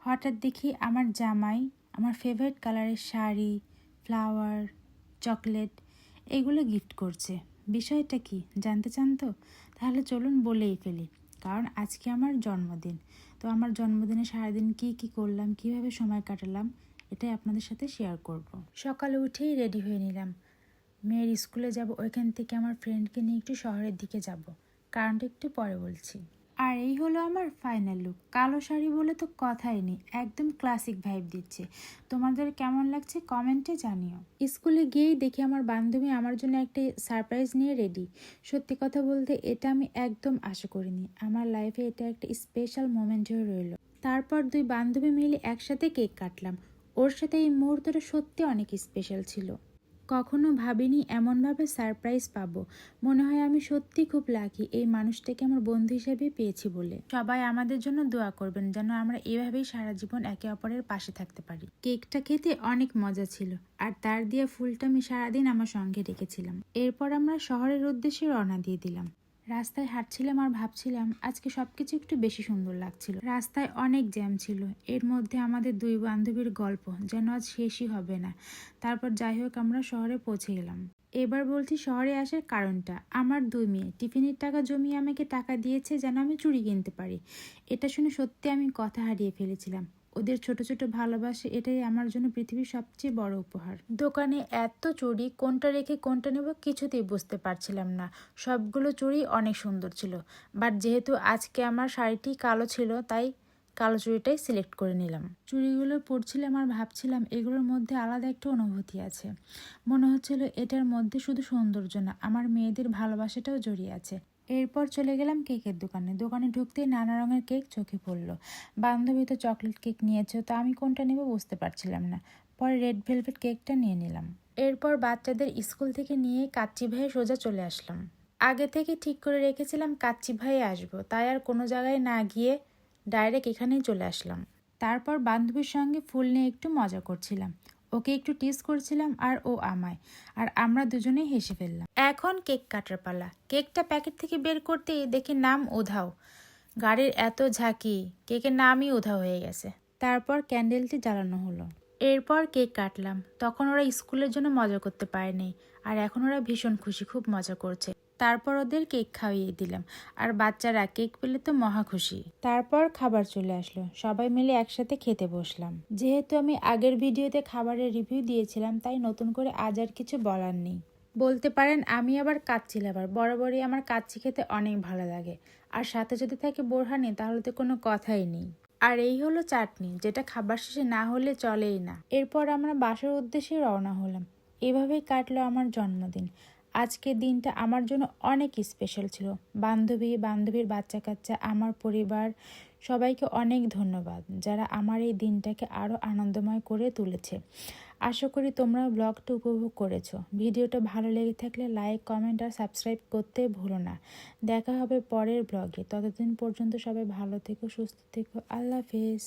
হঠাৎ দেখি আমার জামাই আমার ফেভারিট কালারের শাড়ি, ফ্লাওয়ার, চকলেট এগুলো গিফট করছে। বিষয়টা কি জানতে চান তো? তাহলে চলুন বলেই ফেলি। কারণ আজকে আমার জন্মদিন। তো আমার জন্মদিনে সারাদিন কি করলাম, কিভাবে সময় কাটালাম, এটাই আপনাদের সাথে শেয়ার করব। সকালে উঠেই রেডি হয়ে নিলাম। মেয়ের স্কুলে যাব, ওইখান থেকে আমার ফ্রেন্ডকে নিয়ে একটু শহরের দিকে যাব। কারণটা একটু পরে বলছি। আর এই হলো আমার ফাইনাল লুক। কালো শাড়ি বলে তো কথাই নেই, একদম ক্লাসিক ভাইব দিচ্ছে। তোমাদের কেমন লাগছে কমেন্টে জানিও। স্কুলে গিয়েই দেখি আমার বান্ধবী আমার জন্য একটা সারপ্রাইজ নিয়ে রেডি। সত্যি কথা বলতে এটা আমি একদম আশা করিনি। আমার লাইফে এটা একটা স্পেশাল মোমেন্ট হয়ে রইল। তারপর দুই বান্ধবী মিলে একসাথে কেক কাটলাম। ওর সাথে এই মুহূর্তটা সত্যি অনেক স্পেশাল ছিল। কখনো ভাবিনি এমনভাবে সারপ্রাইজ পাবো। মনে হয় আমি সত্যি খুব লাকি এই মানুষটাকে আমার বন্ধু হিসেবে পেয়েছি বলে। সবাই আমাদের জন্য দোয়া করবেন যেন আমরা এভাবেই সারা জীবন একে অপরের পাশে থাকতে পারি। কেকটা খেতে অনেক মজা ছিল, আর তার দিয়ে ফুলটা আমি সারাদিন আমার সঙ্গে রেখেছিলাম। এরপর আমরা শহরের উদ্দেশ্যে রওনা দিয়ে দিলাম। রাস্তায় হাঁটছিলাম আর ভাবছিলাম আজকে সবকিছু একটু বেশি সুন্দর লাগছিল। রাস্তায় অনেক জ্যাম ছিল, এর মধ্যে আমাদের দুই বান্ধবীর গল্প যেন আজ শেষই হবে না। তারপর যাই হোক আমরা শহরে পৌঁছে গেলাম। এবার বলছি শহরে আসার কারণটা। আমার দুই মেয়ে টিফিনের টাকা জমিয়ে আমাকে টাকা দিয়েছে যেন আমি চুড়ি কিনতে পারি। এটা শুনে সত্যি আমি কথা হারিয়ে ফেলেছিলাম। ওদের ছোট ছোট ভালোবাসে, এটাই আমার জন্য পৃথিবীর সবচেয়ে বড় উপহার। দোকানে এত চুড়ি, কোনটা রেখে কোনটা নেব কিছুতেই বুঝতে পারছিলাম না। সবগুলো চুড়ি অনেক সুন্দর ছিল, বাট যেহেতু আজকে আমার শাড়িটি কালো ছিল তাই কালো চুড়িটাই সিলেক্ট করে নিলাম। চুড়িগুলো পরছিলাম আর ভাবছিলাম এগুলোর মধ্যে আলাদা একটা অনুভূতি আছে। মনে হচ্ছিল এটার মধ্যে শুধু সৌন্দর্য না, আমার মেয়েদের ভালোবাসাটাও জড়িয়ে আছে। এরপর চলে গেলাম কেকের দোকানে। দোকানে ঢুকতেই নানা রঙের কেক চোখে পড়লো। বান্ধবী তো চকলেট কেক নিয়েছে, তো আমি কোনটা নেব বুঝতে পারছিলাম না। পরে রেড ভেলভেট কেকটা নিয়ে নিলাম। এরপর বাচ্চাদের স্কুল থেকে নিয়ে কাচ্চি ভাইয়ে সোজা চলে আসলাম। আগে থেকে ঠিক করে রেখেছিলাম কাচ্চি ভাইয়ে আসবো, তাই আর কোনো জায়গায় না গিয়ে ডাইরেক্ট এখানেই চলে আসলাম। তারপর বান্ধবীর সঙ্গে ফুল নিয়ে একটু মজা করছিলাম। ওকে একটু টিস করছিলাম আর ও আমায়, আর আমরা দুজনেই হেসে ফেললাম। এখন কেক কাটার পালা। কেকটা প্যাকেট থেকে বের করতেই দেখি নাম উধাও। গাড়ির এত ঝাঁকি, কেকের নামই উধাও হয়ে গেছে। তারপর ক্যান্ডেলটি জ্বালানো হলো। এরপর কেক কাটলাম। তখন ওরা স্কুলের জন্য মজা করতে পারেনি, আর এখন ওরা ভীষণ খুশি, খুব মজা করছে। তারপর ওদের কেক খাইয়ে দিলাম, আর বাচ্চারা কেক পেলে তো মহা খুশি। তারপর খাবার চলে আসলো, সবাই মিলে একসাথে খেতে বসলাম। যেহেতু আমি আগের ভিডিওতে খাবারের রিভিউ দিয়েছিলাম, তাই নতুন করে আজ আর কিছু বলার নেই। বলতে পারেন আমি আবার কাচ্চি লাভার। বরাবরই আমার কাচ্চি খেতে অনেক ভালো লাগে, আর সাথে যদি থাকে বোরহানি তাহলে তো কোনো কথাই নেই। আর এই হলো চাটনি, যেটা খাবার শেষে না হলে চলেই না। এরপর আমরা বাসার উদ্দেশ্যে রওনা হলাম। এভাবেই কাটলো আমার জন্মদিন। আজকের দিনটা আমার জন্য অনেক স্পেশাল ছিল। বান্ধবীর বাচ্চা কাচ্চা, আমার পরিবার, সবাইকে অনেক ধন্যবাদ যারা আমার এই দিনটাকে আরও আনন্দময় করে তুলেছে। আশা করি তোমরা ব্লগটা উপভোগ করেছো। ভিডিওটা ভালো লেগে থাকলে লাইক, কমেন্ট আর সাবস্ক্রাইব করতে ভুলো না। দেখা হবে পরের ব্লগে। ততদিন পর্যন্ত সবাই ভালো থেকো, সুস্থ থেকো। আল্লাহ হাফেজ।